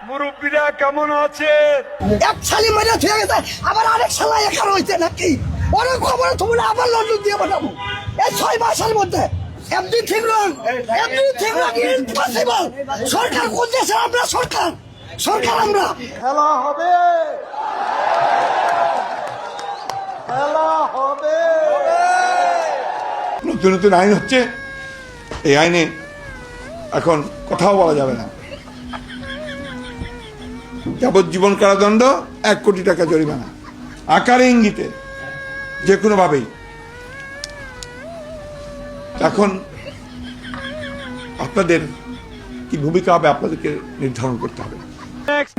মুরব্বীরা কেমন আছে? এক শালি মেরে থেকে গেছে, আবার আরেক শালা এখানে হয়েছে নাকি? অনেক খবর তোমরা আবার লন্ডন দিয়ে পাঠাবো এই 6 মাসের মধ্যে। এভরিথিং রং, এভরিথিং রং ইম্পসিবল। সরকার কোন দেশের? আমরা সরকার, সরকার আমরা। খেলা হবে, খেলা হবে। নতুন নতুন আইন হচ্ছে, এই আইনে এখন কথাও বলা যাবে না। যাবজ্জীবন কারাদণ্ড, 1 কোটি টাকা জরিমানা, আকারে ইঙ্গিতে যে কোনো ভাবেই। এখন আপনাদের কি ভূমিকা হবে আপনাদেরকে নির্ধারণ করতে হবে।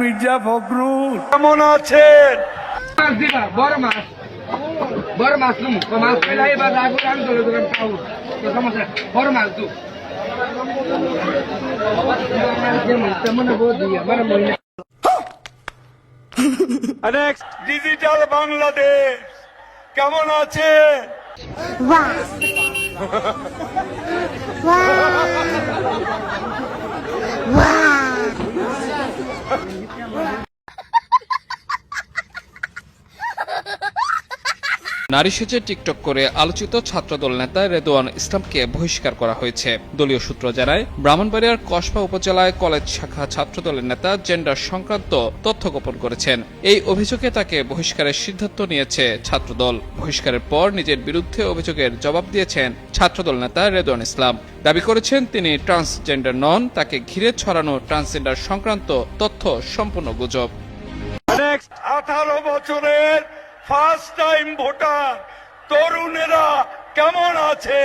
মির্জা ফখরুল কেমন আছেন? বড় মাছ মাছ পেলাই বা আমি ধরে ধরে খাবো, সমস্যা বড় মাছ দু ডিজিটাল বাংলাদেশ কেমন আছে? নারী সেজে টিকটক করে আলোচিত ছাত্রদল নেতা রেদওয়ান ইসলামকে বহিষ্কার করা হয়েছে। দলীয় সূত্র জানায়, ব্রাহ্মণবাড়িয়ার কসবা উপজেলায় কলেজ শাখা ছাত্রদলের নেতা জেন্ডার সংক্রান্ত তথ্য গোপন করেছেন। এই অভিযোগে তাকে বহিষ্কারের সিদ্ধান্ত নিয়েছে ছাত্রদল। বহিষ্কারের পর নিজের বিরুদ্ধে অভিযোগের জবাব দিয়েছেন ছাত্রদল নেতা রেদওয়ান ইসলাম। দাবি করেছেন তিনি ট্রান্সজেন্ডার নন, তাকে ঘিরে ছড়ানো ট্রান্সজেন্ডার সংক্রান্ত তথ্য সম্পূর্ণ গুজব। 18 বছরের ফার্স্ট টাইম ভোটার তরুণেরা কেমন আছে?